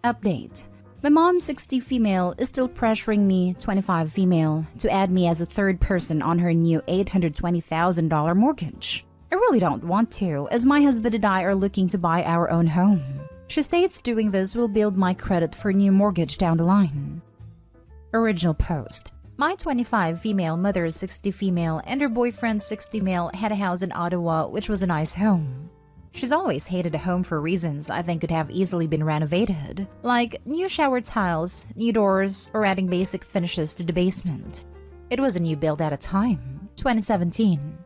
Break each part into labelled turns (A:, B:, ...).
A: Update. My mom, 60 female, is still pressuring me, 25 female, to add me as a third person on her new $820,000 mortgage. I really don't want to, as my husband and I are looking to buy our own home. She states doing this will build my credit for a new mortgage down the line. Original post. My 25 female mother is 60 female and her boyfriend 60 male had a house in Ottawa which was a nice home. She's always hated the home for reasons I think could have easily been renovated, like new shower tiles, new doors, or adding basic finishes to the basement. It was a new build at a time, 2017.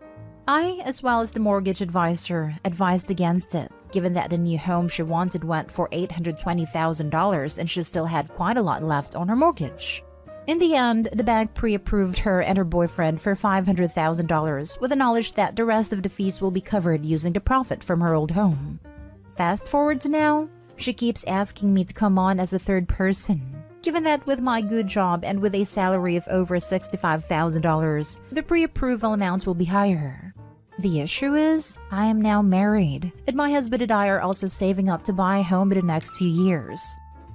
A: I, as well as the mortgage advisor, advised against it, given that the new home she wanted went for $820,000 and she still had quite a lot left on her mortgage. In the end, the bank pre-approved her and her boyfriend for $500,000 with the knowledge that the rest of the fees will be covered using the profit from her old home. Fast forward to now, she keeps asking me to come on as a third person. Given that with my good job and with a salary of over $65,000, the pre-approval amount will be higher. The issue is, I am now married, and my husband and I are also saving up to buy a home in the next few years.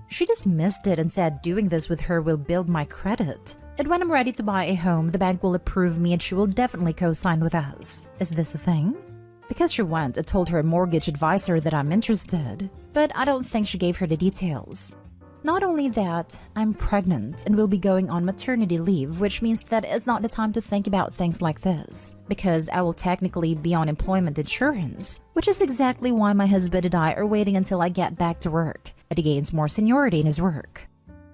A: She dismissed it and said doing this with her will build my credit. And when I'm ready to buy a home, the bank will approve me and she will definitely co-sign with us. Is this a thing? Because she went and told her mortgage advisor that I'm interested, but I don't think she gave her the details. Not only that, I'm pregnant and will be going on maternity leave, which means that it's not the time to think about things like this, because I will technically be on employment insurance, which is exactly why my husband and I are waiting until I get back to work, and he gains more seniority in his work.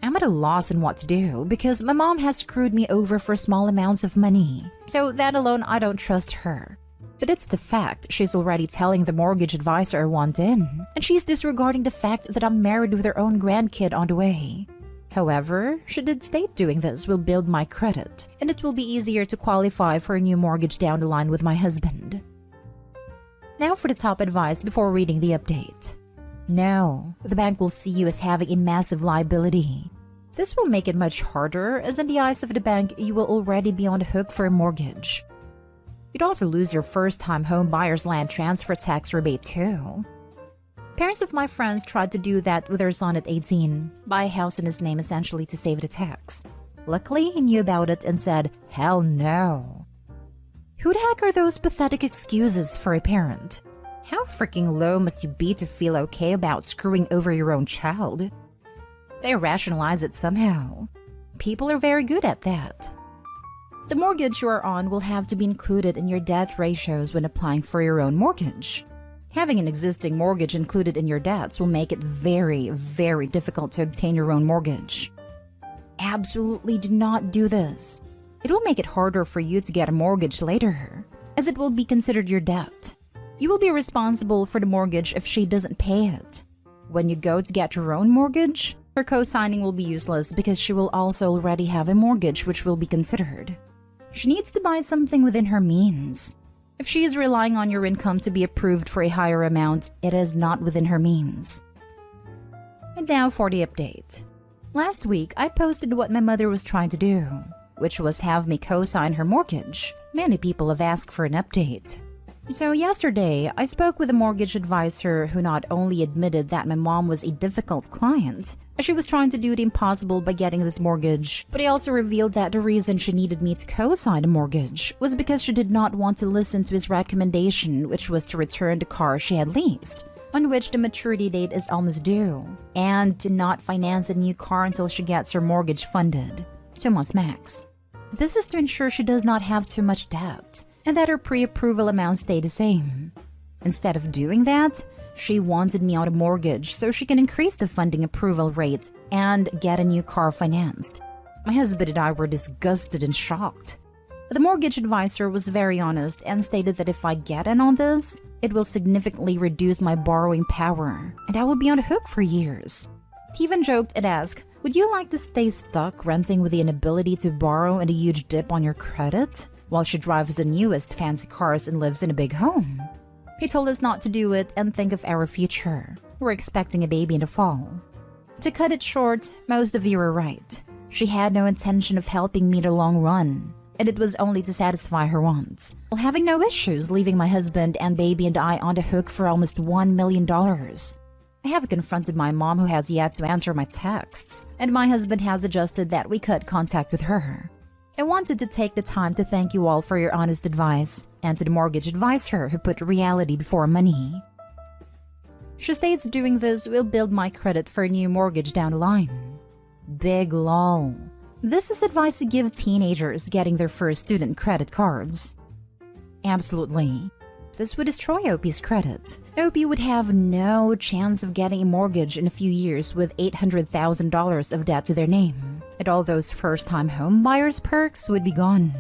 A: I'm at a loss in what to do because my mom has screwed me over for small amounts of money, so that alone I don't trust her. But it's the fact she's already telling the mortgage advisor I want in, and she's disregarding the fact that I'm married with her own grandkid on the way. However, she did state doing this will build my credit, and it will be easier to qualify for a new mortgage down the line with my husband. Now for the top advice before reading the update. No, the bank will see you as having a massive liability. This will make it much harder, as in the eyes of the bank, you will already be on the hook for a mortgage. You'd also lose your first-time home buyer's land transfer tax rebate too. Parents of my friends tried to do that with their son at 18, buy a house in his name essentially to save the tax. Luckily, he knew about it and said, hell no. Who the heck are those pathetic excuses for a parent? How freaking low must you be to feel okay about screwing over your own child? They rationalize it somehow. People are very good at that. The mortgage you are on will have to be included in your debt ratios when applying for your own mortgage. Having an existing mortgage included in your debts will make it very, very difficult to obtain your own mortgage. Absolutely do not do this. It will make it harder for you to get a mortgage later, as it will be considered your debt. You will be responsible for the mortgage if she doesn't pay it. When you go to get your own mortgage, her co-signing will be useless because she will also already have a mortgage which will be considered. She needs to buy something within her means. If she is relying on your income to be approved for a higher amount, it is not within her means. And now for the update. Last week, I posted what my mother was trying to do, which was have me co-sign her mortgage. Many people have asked for an update. So yesterday, I spoke with a mortgage advisor who not only admitted that my mom was a difficult client, she was trying to do the impossible by getting this mortgage, but he also revealed that the reason she needed me to co-sign a mortgage was because she did not want to listen to his recommendation, which was to return the car she had leased, on which the maturity date is almost due, and to not finance a new car until she gets her mortgage funded, 2 months max. This is to ensure she does not have too much debt, and that her pre-approval amounts stay the same. Instead of doing that, she wanted me on a mortgage so she can increase the funding approval rate and get a new car financed. My husband and I were disgusted and shocked. The mortgage advisor was very honest and stated that if I get in on this, it will significantly reduce my borrowing power, and I will be on the hook for years. He even joked and asked, would you like to stay stuck renting with the inability to borrow and a huge dip on your credit, while she drives the newest fancy cars and lives in a big home? He told us not to do it and think of our future. We're expecting a baby in the fall. To cut it short, most of you are right. She had no intention of helping me in the long run, and it was only to satisfy her wants, while having no issues leaving my husband and baby and I on the hook for almost $1 million. I have confronted my mom, who has yet to answer my texts, and my husband has adjusted that we cut contact with her. I wanted to take the time to thank you all for your honest advice, and to the mortgage advisor who put reality before money. She states doing this will build my credit for a new mortgage down the line. Big lol. This is advice to give teenagers getting their first student credit cards. Absolutely. This would destroy Opie's credit. Opie would have no chance of getting a mortgage in a few years with $800,000 of debt to their name, and all those first-time home buyers' perks would be gone.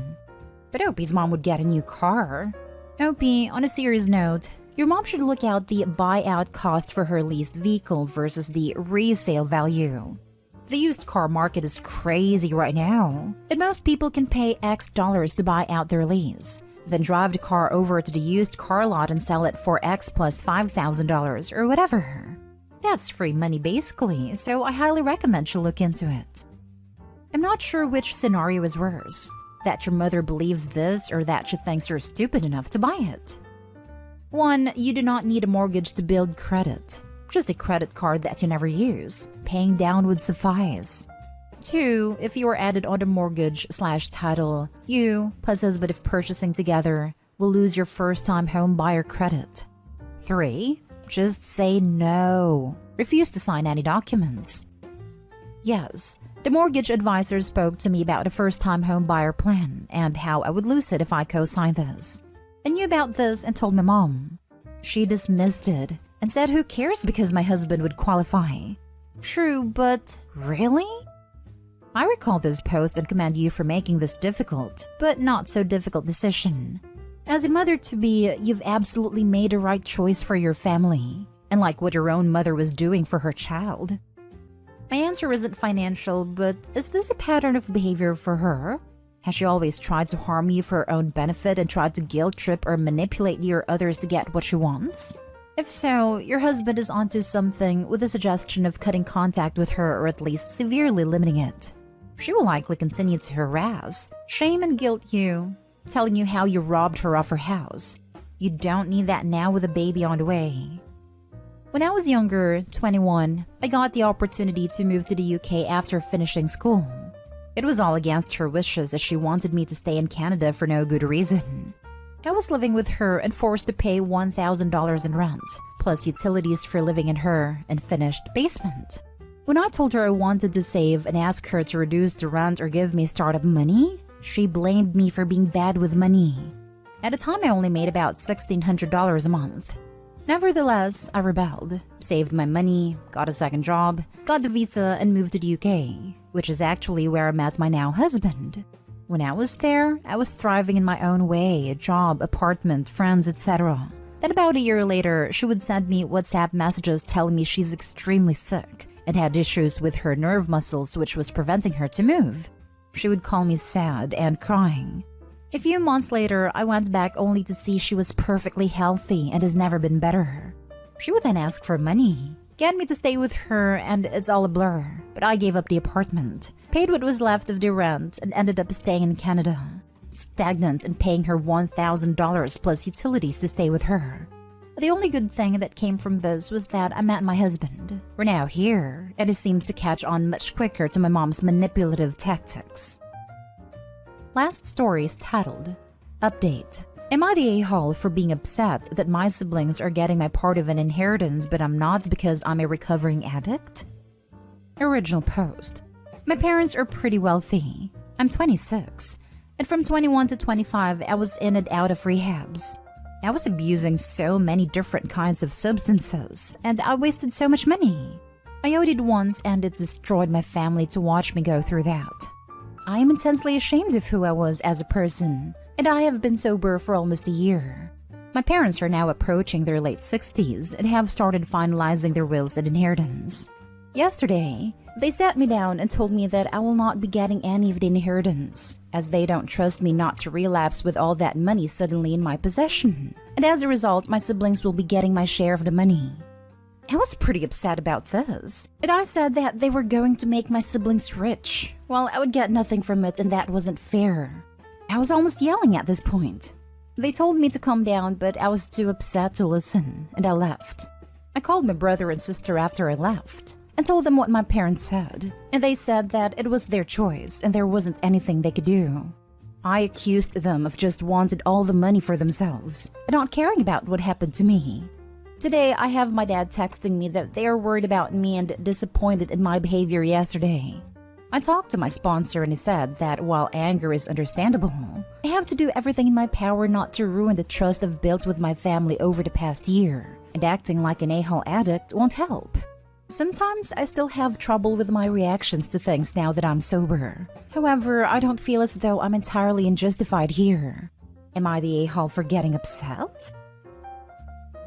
A: But Opie's mom would get a new car. Opie, on a serious note, your mom should look out the buyout cost for her leased vehicle versus the resale value. The used car market is crazy right now, and most people can pay X dollars to buy out their lease, then drive the car over to the used car lot and sell it for X plus $5,000 or whatever. That's free money basically, so I highly recommend you look into it. I'm not sure which scenario is worse, that your mother believes this or that she thinks you're stupid enough to buy it. 1. You do not need a mortgage to build credit. Just a credit card that you never use. Paying down would suffice. 2. If you are added on a mortgage/title, you, plus husband if purchasing together, will lose your first-time home buyer credit. 3. Just say no. Refuse to sign any documents. Yes, the mortgage advisor spoke to me about a first-time home buyer plan and how I would lose it if I co-signed this. I knew about this and told my mom. She dismissed it and said who cares because my husband would qualify. True, but really? I recall this post and commend you for making this difficult, but not so difficult decision. As a mother-to-be, you've absolutely made a right choice for your family, and like what your own mother was doing for her child. My answer isn't financial, but is this a pattern of behavior for her? Has she always tried to harm you for her own benefit and tried to guilt-trip or manipulate you or others to get what she wants? If so, your husband is onto something with a suggestion of cutting contact with her or at least severely limiting it. She will likely continue to harass, shame and guilt you, telling you how you robbed her of her house. You don't need that now with a baby on the way. When I was younger, 21, I got the opportunity to move to the UK after finishing school. It was all against her wishes as she wanted me to stay in Canada for no good reason. I was living with her and forced to pay $1,000 in rent, plus utilities for living in her unfinished basement. When I told her I wanted to save and asked her to reduce the rent or give me startup money, she blamed me for being bad with money. At the time, I only made about $1,600 a month. Nevertheless, I rebelled, saved my money, got a second job, got the visa, and moved to the UK, which is actually where I met my now husband. When I was there, I was thriving in my own way, a job, apartment, friends, etc. Then about a year later, she would send me WhatsApp messages telling me she's extremely sick and had issues with her nerve muscles which was preventing her to move. She would call me sad and crying. A few months later, I went back only to see she was perfectly healthy and has never been better. She would then ask for money, get me to stay with her, and it's all a blur. But I gave up the apartment, paid what was left of the rent, and ended up staying in Canada, stagnant and paying her $1,000 plus utilities to stay with her. The only good thing that came from this was that I met my husband. We're now here, and he seems to catch on much quicker to my mom's manipulative tactics. Last story is titled, Update. Am I the a-hole for being upset that my siblings are getting my part of an inheritance but I'm not because I'm a recovering addict? Original post. My parents are pretty wealthy. I'm 26, and from 21 to 25 I was in and out of rehabs. I was abusing so many different kinds of substances, and I wasted so much money. I owed it once and it destroyed my family to watch me go through that. I am intensely ashamed of who I was as a person, and I have been sober for almost a year. My parents are now approaching their late 60s and have started finalizing their wills and inheritance. Yesterday, they sat me down and told me that I will not be getting any of the inheritance, as they don't trust me not to relapse with all that money suddenly in my possession, and as a result, my siblings will be getting my share of the money. I was pretty upset about this, and I said that they were going to make my siblings rich, while I would get nothing from it, and that wasn't fair. I was almost yelling at this point. They told me to calm down, but I was too upset to listen, and I left. I called my brother and sister after I left and told them what my parents said, and they said that it was their choice and there wasn't anything they could do. I accused them of just wanted all the money for themselves and not caring about what happened to me. Today, I have my dad texting me that they are worried about me and disappointed in my behavior yesterday. I talked to my sponsor and he said that while anger is understandable, I have to do everything in my power not to ruin the trust I've built with my family over the past year, and acting like an a-hole addict won't help. Sometimes I still have trouble with my reactions to things now that I'm sober. However, I don't feel as though I'm entirely unjustified here. Am I the a-hole for getting upset?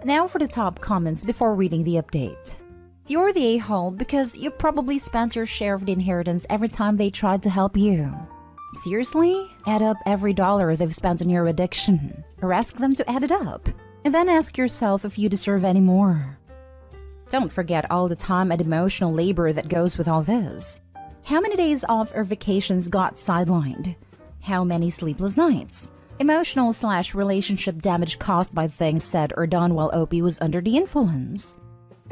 A: Now for the top comments before reading the update. You're the a-hole because you probably spent your share of the inheritance every time they tried to help you. Seriously? Add up every dollar they've spent on your addiction, or ask them to add it up, and then ask yourself if you deserve any more. Don't forget all the time and emotional labor that goes with all this. How many days off or vacations got sidelined? How many sleepless nights? Emotional/relationship damage caused by things said or done while OP was under the influence.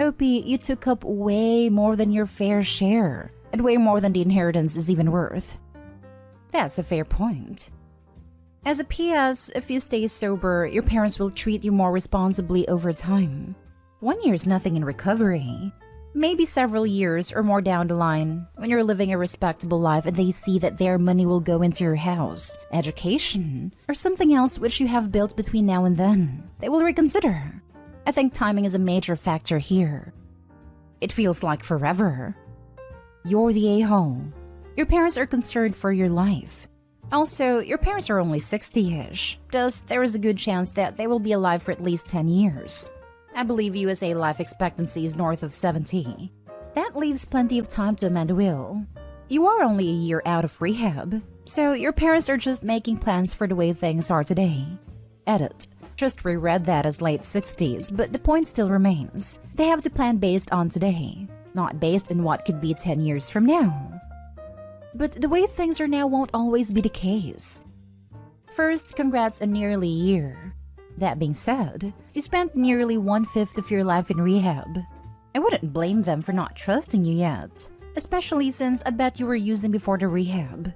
A: OP, you took up way more than your fair share, and way more than the inheritance is even worth. That's a fair point. As a PS, if you stay sober, your parents will treat you more responsibly over time. 1 year's nothing in recovery. Maybe several years or more down the line, when you're living a respectable life and they see that their money will go into your house, education, or something else which you have built between now and then, they will reconsider. I think timing is a major factor here. It feels like forever. You're the a-hole. Your parents are concerned for your life. Also, your parents are only 60-ish, thus there is a good chance that they will be alive for at least 10 years. I believe USA life expectancy is north of 70. That leaves plenty of time to amend a will. You are only a year out of rehab, so your parents are just making plans for the way things are today. Edit. Just reread that as late 60s, but the point still remains. They have to plan based on today, not based on what could be 10 years from now. But the way things are now won't always be the case. First, congrats on nearly a year. That being said, you spent nearly 1/5 of your life in rehab. I wouldn't blame them for not trusting you yet, especially since I bet you were using before the rehab.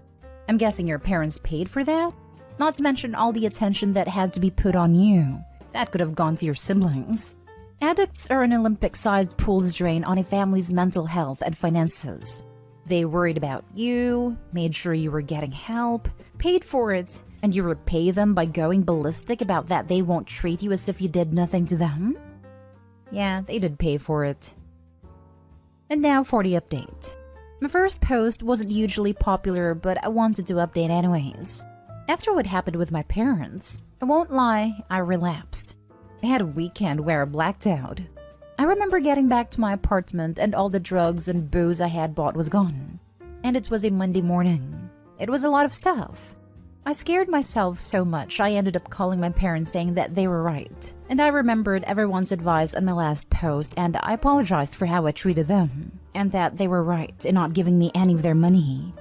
A: I'm guessing your parents paid for that? Not to mention all the attention that had to be put on you. That could have gone to your siblings. Addicts are an Olympic-sized pool's drain on a family's mental health and finances. They worried about you, made sure you were getting help, paid for it, and you repay them by going ballistic about that they won't treat you as if you did nothing to them? Yeah, they did pay for it. And now for the update. My first post wasn't hugely popular, but I wanted to update anyways. After what happened with my parents, I won't lie, I relapsed. I had a weekend where I blacked out. I remember getting back to my apartment and all the drugs and booze I had bought was gone. And it was a Monday morning. It was a lot of stuff. I scared myself so much I ended up calling my parents saying that they were right. And I remembered everyone's advice on my last post and I apologized for how I treated them. And that they were right in not giving me any of their money.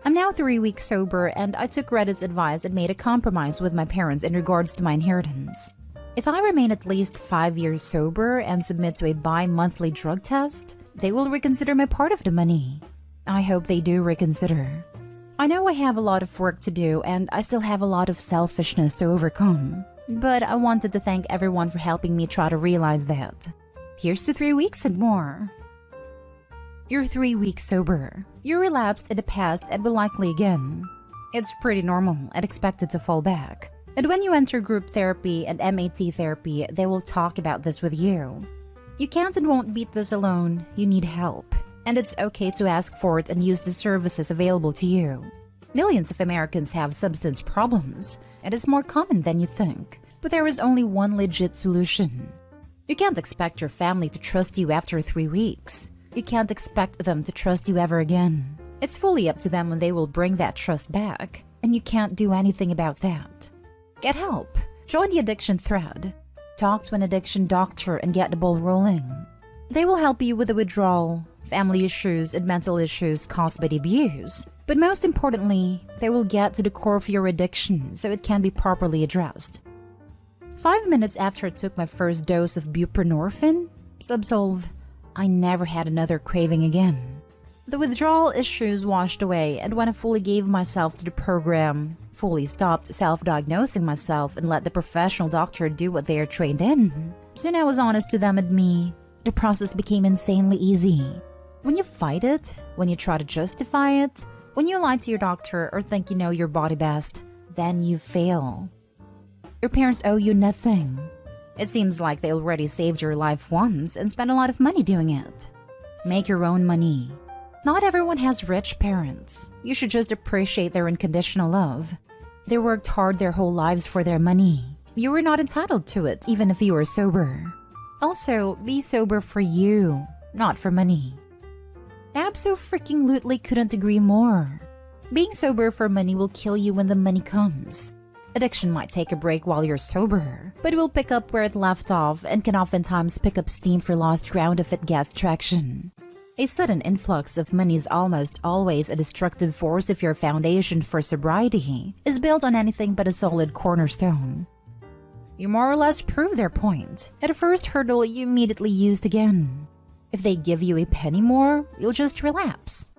A: I'm now 3 weeks sober and I took Reddit's advice and made a compromise with my parents in regards to my inheritance. If I remain at least 5 years sober and submit to a bi-monthly drug test, they will reconsider my part of the money. I hope they do reconsider. I know I have a lot of work to do and I still have a lot of selfishness to overcome. But I wanted to thank everyone for helping me try to realize that. Here's to 3 weeks and more. You're 3 weeks sober. You relapsed in the past and will likely again. It's pretty normal and expected to fall back. And when you enter group therapy and MAT therapy, they will talk about this with you. You can't and won't beat this alone. You need help. And it's okay to ask for it and use the services available to you. Millions of Americans have substance problems, and it's more common than you think. But there is only one legit solution. You can't expect your family to trust you after 3 weeks. You can't expect them to trust you ever again. It's fully up to them when they will bring that trust back, and you can't do anything about that. Get help. Join the addiction thread. Talk to an addiction doctor and get the ball rolling. They will help you with the withdrawal, family issues, and mental issues caused by the abuse. But most importantly, they will get to the core of your addiction so it can be properly addressed. 5 minutes after I took my first dose of buprenorphine, Subsolve. I never had another craving again. The withdrawal issues washed away, and when I fully gave myself to the program, fully stopped self-diagnosing myself and let the professional doctor do what they are trained in, soon I was honest to them and me. The process became insanely easy. When you fight it, when you try to justify it, when you lie to your doctor or think you know your body best, then you fail. Your parents owe you nothing. It seems like they already saved your life once and spent a lot of money doing it. Make your own money. Not everyone has rich parents. You should just appreciate their unconditional love. They worked hard their whole lives for their money. You were not entitled to it, even if you were sober. Also, be sober for you, not for money. Abso-freaking-lutely couldn't agree more. Being sober for money will kill you when the money comes. Addiction might take a break while you're sober, but it will pick up where it left off and can oftentimes pick up steam for lost ground if it gets traction. A sudden influx of money is almost always a destructive force if your foundation for sobriety is built on anything but a solid cornerstone. You more or less prove their point. At a first hurdle, you immediately used again. If they give you a penny more, you'll just relapse.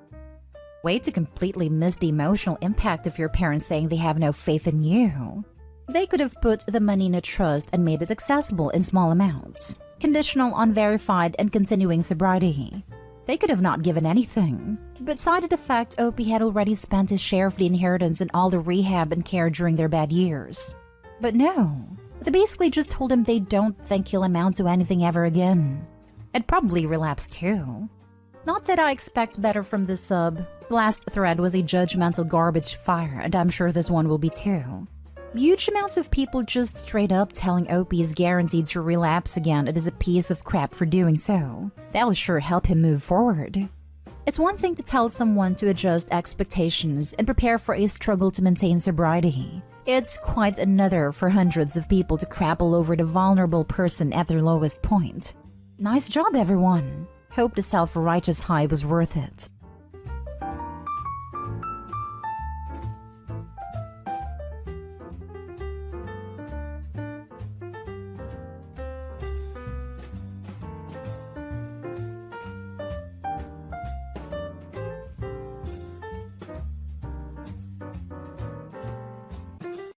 A: Way to completely miss the emotional impact of your parents saying they have no faith in you. They could have put the money in a trust and made it accessible in small amounts, conditional on verified and continuing sobriety. They could have not given anything, but cited the fact Opie had already spent his share of the inheritance and all the rehab and care during their bad years. But no, they basically just told him they don't think he'll amount to anything ever again. I'd probably relapse too. Not that I expect better from this sub. The last thread was a judgmental garbage fire, and I'm sure this one will be too. Huge amounts of people just straight up telling Opie is guaranteed to relapse again and is a piece of crap for doing so. That'll sure help him move forward. It's one thing to tell someone to adjust expectations and prepare for a struggle to maintain sobriety. It's quite another for hundreds of people to crap all over the vulnerable person at their lowest point. Nice job, everyone. Hope the self-righteous high was worth it.